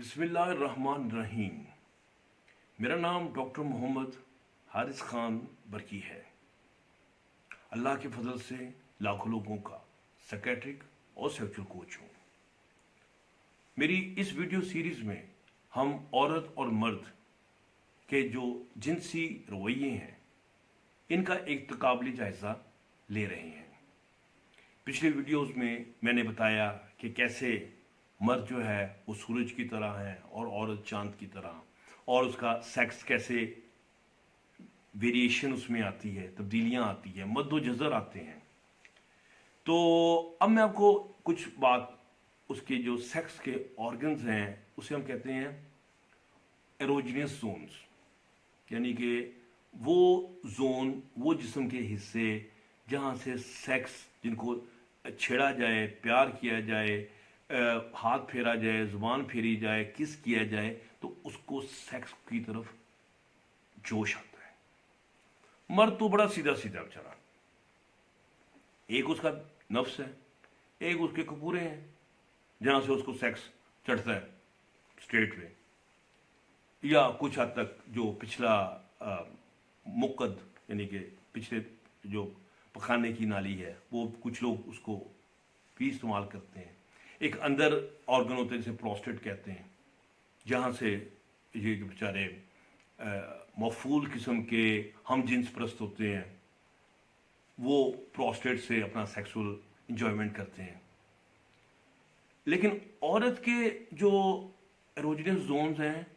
बिस्मिल्लाहिर्रहमानिर्रहीम। मेरा नाम डॉक्टर मोहम्मद हारिस खान बरकी है। अल्लाह के फजल से लाखों लोगों का साइकियाट्रिक और सेक्सुअल कोच हूँ। मेरी इस वीडियो सीरीज़ में हम औरत और मर्द के जो जिनसी रवैये हैं इनका एक तकाबली जायज़ा ले रहे हैं। पिछले वीडियोस में मैंने बताया कि कैसे मर्द जो है वो सूरज की तरह है और औरत चांद की तरह, और उसका सेक्स कैसे वेरिएशन उसमें आती है, तब्दीलियां आती है, मद्दो जज़र आते हैं। तो अब मैं आपको कुछ बात उसके जो सेक्स के ऑर्गन्स हैं उसे हम कहते हैं एरोजिनियस जोन्स, यानी कि वो जोन, वो जिस्म के हिस्से जहाँ से सेक्स, जिनको छेड़ा जाए, प्यार किया जाए, हाथ फेरा जाए, जुबान फेरी जाए, किस किया जाए, तो उसको सेक्स की तरफ जोश आता है। मर्द तो बड़ा सीधा सीधा बेचारा, एक उसका नफ्स है, एक उसके कपूरे हैं जहां से उसको सेक्स चढ़ता है स्ट्रेट वे, या कुछ हद तक जो पिछला मुकद, यानी कि पिछले जो पखाने की नाली है, वो कुछ लोग उसको भी इस्तेमाल करते हैं। एक अंदर ऑर्गन होते हैं जिसे प्रोस्टेट कहते हैं, जहाँ से ये जो बेचारे मफूल किस्म के हम जिन्स परस्त होते हैं वो प्रोस्टेट से अपना सेक्सुअल इंजॉयमेंट करते हैं। लेकिन औरत के जो एरोजिनस जोन्स हैं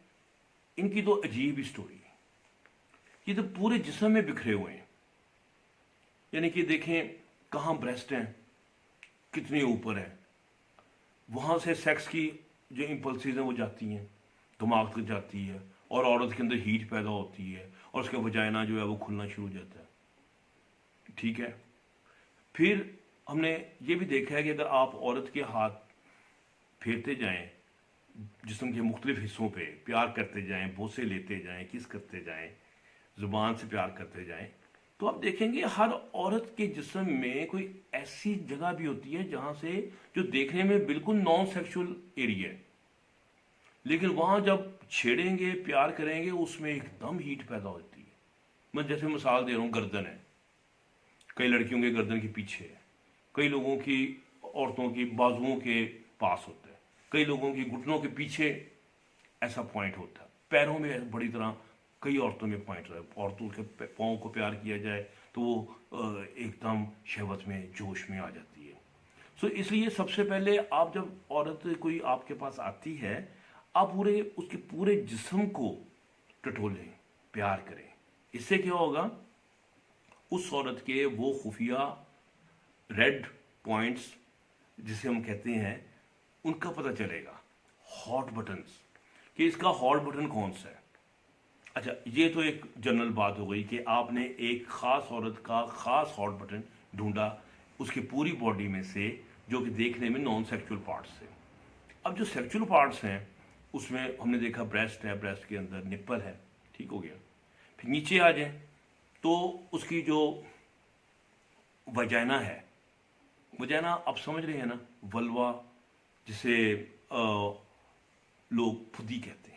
इनकी तो अजीब ही स्टोरी है। ये तो पूरे जिस्म में बिखरे हुए हैं, यानी कि देखें कहाँ ब्रेस्ट हैं, कितने ऊपर है, वहाँ से सेक्स की जो इम्पल्सिस हैं वो जाती हैं, दिमाग तक जाती है, और औरत के अंदर हीट पैदा होती है और उसका वजाइना जो है वो खुलना शुरू हो जाता है। ठीक है, फिर हमने ये भी देखा है कि अगर आप औरत के हाथ फेरते जाएं, जिस्म के मुख्तलिफ हिस्सों पे प्यार करते जाएं, बोसे लेते जाएं, किस करते जाएं, ज़ुबान से प्यार करते जाएं, तो आप देखेंगे हर औरत के जिस्म में कोई ऐसी जगह भी होती है जहां से जो देखने में बिल्कुल नॉन सेक्सुअल एरिया है, लेकिन वहां जब छेड़ेंगे, प्यार करेंगे, उसमें एकदम हीट पैदा होती है। मैं जैसे मिसाल दे रहा हूँ, गर्दन है, कई लड़कियों के गर्दन के पीछे है, कई लोगों की, औरतों की बाजुओं के पास होता है, कई लोगों की घुटनों के पीछे ऐसा पॉइंट होता है, पैरों में बड़ी तरह कई औरतों में पॉइंट रहा है। औरतों के पाँव को प्यार किया जाए तो वो एकदम शहवत में, जोश में आ जाती है। सो इसलिए सबसे पहले आप जब औरत कोई आपके पास आती है, आप पूरे उसके पूरे जिस्म को टटोलें, प्यार करें। इससे क्या होगा, उस औरत के वो खुफिया रेड पॉइंट्स जिसे हम कहते हैं उनका पता चलेगा, हॉट बटन्स, कि इसका हॉट बटन कौन सा है। अच्छा, ये तो एक जनरल बात हो गई कि आपने एक ख़ास औरत का ख़ास हॉट बटन ढूंढा उसकी पूरी बॉडी में से, जो कि देखने में नॉन सेक्सुअल पार्ट्स थे। अब जो सेक्सुअल पार्ट्स हैं उसमें हमने देखा ब्रेस्ट है, ब्रेस्ट के अंदर निप्पल है, ठीक हो गया। फिर नीचे आ जाए तो उसकी जो वजाइना है, वजाइना आप समझ रहे हैं ना, वल्वा, जिसे लोग फुदी कहते हैं,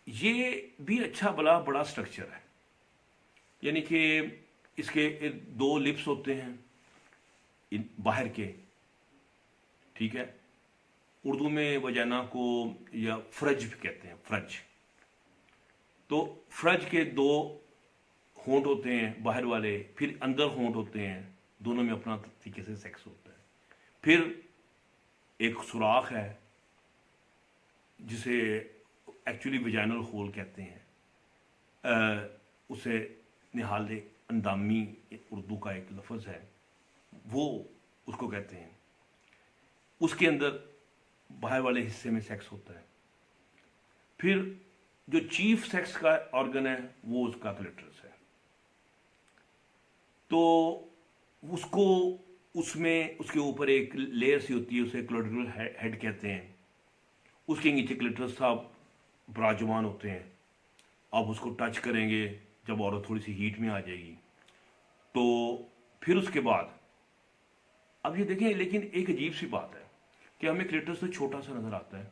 ये भी अच्छा भला बड़ा स्ट्रक्चर है। यानी कि इसके दो लिप्स होते हैं बाहर के, ठीक है। उर्दू में वजाना को या फ्रज भी कहते हैं, फ्रज। तो फ्रज के दो होंठ होते हैं बाहर वाले, फिर अंदर होंठ होते हैं, दोनों में अपना तरीके से सेक्स होता है। फिर एक सुराख है जिसे एक्चुअली वजाइनल होल कहते हैं, उसे निहाल अंदामी उर्दू का एक लफ्ज़ है, वो उसको कहते हैं। उसके अंदर बाहर वाले हिस्से में सेक्स होता है। फिर जो चीफ सेक्स का ऑर्गन है वो उसका क्लिटरस है। तो उसको, उसमें उसके ऊपर एक लेयर सी होती है, उसे क्लोरिकुलर हेड कहते हैं। उसके नीचे क्लिटरस साहब विराजमान होते हैं। आप उसको टच करेंगे जब औरत थोड़ी सी हीट में आ जाएगी तो फिर उसके बाद, अब ये देखें, लेकिन एक अजीब सी बात है कि हमें क्लिटरस तो छोटा सा नजर आता है,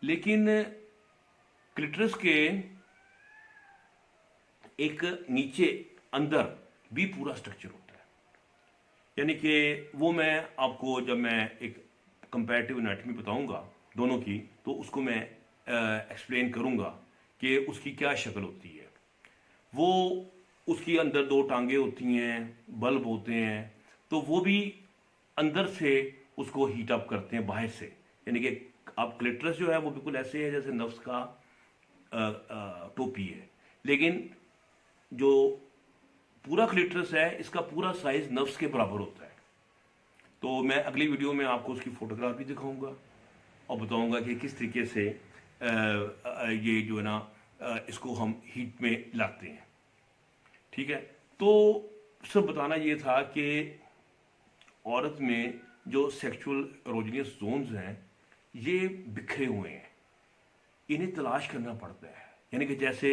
लेकिन क्लिटरस के एक नीचे अंदर भी पूरा स्ट्रक्चर होता है, यानी कि वो मैं आपको जब मैं एक कंपैरेटिव एनाटॉमी बताऊंगा दोनों की, तो उसको मैं एक्सप्लेन करूंगा कि उसकी क्या शक्ल होती है। वो उसकी अंदर दो टांगे होती हैं, बल्ब होते हैं, तो वो भी अंदर से उसको हीट अप करते हैं बाहर से, यानी कि आप क्लिटरस जो है वो बिल्कुल ऐसे है जैसे नफ्स का टोपी है, लेकिन जो पूरा क्लिटरस है इसका पूरा साइज नफ्स के बराबर होता है। तो मैं अगली वीडियो में आपको उसकी फोटोग्राफ भी दिखाऊंगा और बताऊंगा कि किस तरीके से ये जो है ना इसको हम हीट में लाते हैं। ठीक है, तो सब बताना ये था कि औरत में जो सेक्सुअल एरोजेनियस जोन्स हैं ये बिखरे हुए हैं, इन्हें तलाश करना पड़ता है, यानी कि जैसे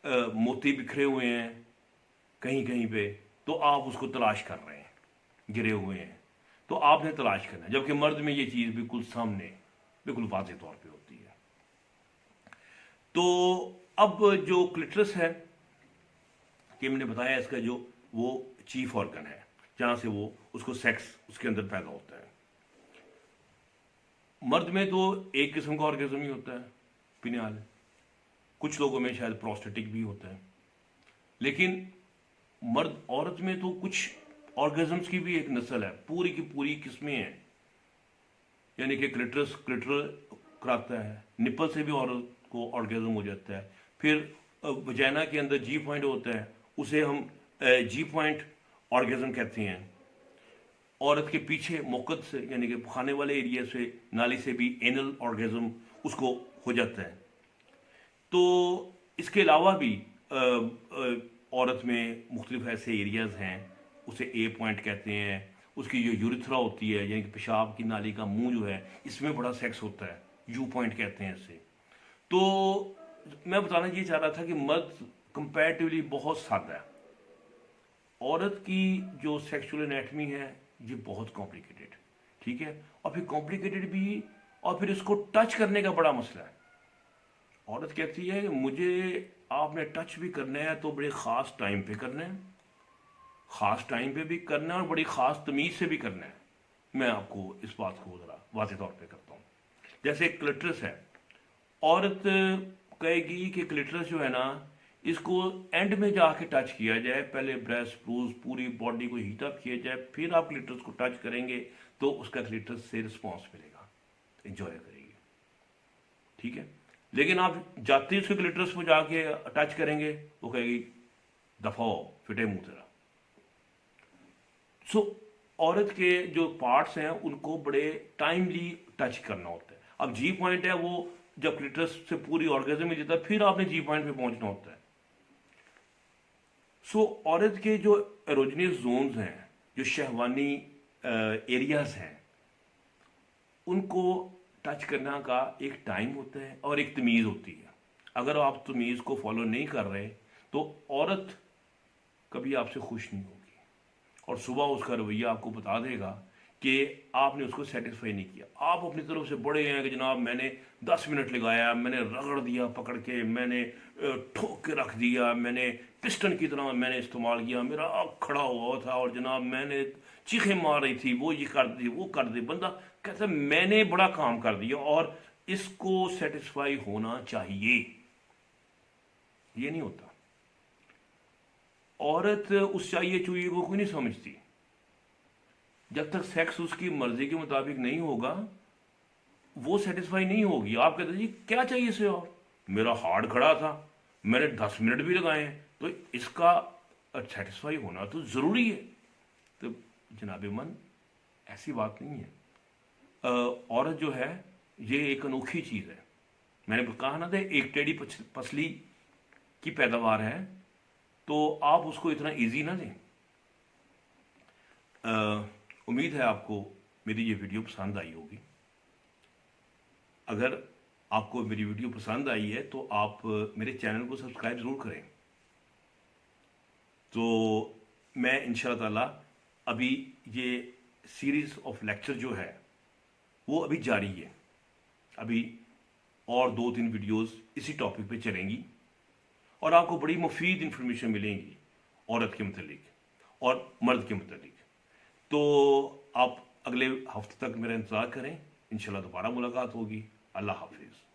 मोती बिखरे हुए हैं कहीं कहीं पे, तो आप उसको तलाश कर रहे हैं, गिरे हुए हैं, तो आपने तलाश करना है, जबकि मर्द में ये चीज़ बिल्कुल सामने बिल्कुल वाज़े तौर पे होती है। तो अब जो क्लिटरस है कि मैंने बताया इसका जो वो चीफ ऑर्गन है जहाँ से वो उसको सेक्स उसके अंदर पैदा होता है। मर्द में तो एक किस्म का ऑर्गेज्म ही होता है, पिनियाल, कुछ लोगों में शायद प्रोस्टेटिक भी होता है, लेकिन मर्द औरत में तो कुछ ऑर्गेजम्स की भी एक नस्ल है, पूरी की पूरी किस्में हैं, यानी कि क्लिटरल कराता है, निपल से भी औरत को ऑर्गेजम हो जाता है, फिर वजाइना के अंदर जी पॉइंट होता है, उसे हम जी पॉइंट ऑर्गेजम कहते हैं। औरत के पीछे मौकद से यानी कि खाने वाले एरिया से नाली से भी एनल ऑर्गेजम उसको हो जाता है। तो इसके अलावा भी औरत में मुख्तलिफ ऐसे एरियाज हैं, उसे ए पॉइंट कहते हैं, उसकी जो यूरिथ्रा होती है यानी कि पेशाब की नाली का मुंह जो है इसमें बड़ा सेक्स होता है, यू पॉइंट कहते हैं इसे। तो मैं बताना ये चाह रहा था कि मर्द कंपैरेटिवली बहुत सादा है, औरत की जो सेक्सुअल एनाटमी है ये बहुत कॉम्प्लिकेटेड, ठीक है, और फिर कॉम्प्लिकेटेड भी, और फिर इसको टच करने का बड़ा मसला है। औरत कहती है कि मुझे आपने टच भी करना है तो बड़े ख़ास टाइम पे करना है, ख़ास टाइम पे भी करना है और बड़ी ख़ास तमीज़ से भी करना है। मैं आपको इस बात को ज़रा वाज़े तौर पे करता हूँ। जैसे क्लिटरस है, औरत कहेगी कि क्लिटरस जो है ना इसको एंड में जाके टच किया जाए, पहले ब्रेस्ट ब्रूज पूरी बॉडी को हीट अप किया जाए, फिर आप क्लिटरस को टच करेंगे तो उसका क्लिटरस से रिस्पॉन्स मिलेगा, एंजॉय करेगी, ठीक है। लेकिन आप जाते ही उसके क्लिटरस को जाके टच करेंगे वो कहेगी दफा हो, फिटे मुंह तेरा। सो औरत के जो पार्ट्स हैं उनको बड़े टाइमली टच करना होता है। अब जी पॉइंट है वो जब क्लिटरस से पूरी ऑर्गेजम में जाता है फिर आपने जी पॉइंट पे पहुंचना होता है। सो औरत के जो एरोजेनियस जोन्स हैं, जो शहवानी एरियाज हैं, उनको टच करना का एक टाइम होता है और एक तमीज़ होती है। अगर आप तमीज़ को फॉलो नहीं कर रहे तो औरत कभी आपसे खुश नहीं होगी और सुबह उसका रवैया आपको बता देगा कि आपने उसको सेटिस्फाई नहीं किया। आप अपनी तरफ से बड़े हैं कि जनाब मैंने 10 मिनट लगाया, मैंने रगड़ दिया पकड़ के, मैंने ठोक के रख दिया, मैंने पिस्टन की तरह मैंने इस्तेमाल किया, मेरा आँख खड़ा हुआ था और जनाब मैंने चीखें मार रही थी, वो ये कर दी वो कर दे। बंदा कहता है मैंने बड़ा काम कर दिया और इसको सेटिस्फाई होना चाहिए, ये नहीं होता। औरत उस चाहिए चुहिए को कोई नहीं समझती, जब तक सेक्स उसकी मर्जी के मुताबिक नहीं होगा वो सेटिस्फाई नहीं होगी। आप कहते जी क्या चाहिए इसे, और मेरा हार्ड खड़ा था, मैंने 10 मिनट भी लगाए हैं, तो इसका सेटिस्फाई होना तो ज़रूरी है। तो जनाब मन ऐसी बात नहीं है। औरत जो है ये एक अनोखी चीज़ है। मैंने कहा ना था एक टेढ़ी पसली की पैदावार है, तो आप उसको इतना इजी ना दें। उम्मीद है आपको मेरी ये वीडियो पसंद आई होगी। अगर आपको मेरी वीडियो पसंद आई है तो आप मेरे चैनल को सब्सक्राइब ज़रूर करें। तो मैं इंशाअल्लाह ताला अभी ये सीरीज़ ऑफ लेक्चर जो है वो अभी जारी है, अभी और 2-3 वीडियोस इसी टॉपिक पे चलेंगी और आपको बड़ी मुफीद इंफॉर्मेशन मिलेंगी औरत के मतलब और मर्द के मतलब। तो आप अगले हफ्ते तक मेरा इंतज़ार करें, इंशाल्लाह दोबारा मुलाकात होगी। अल्लाह हाफिज़।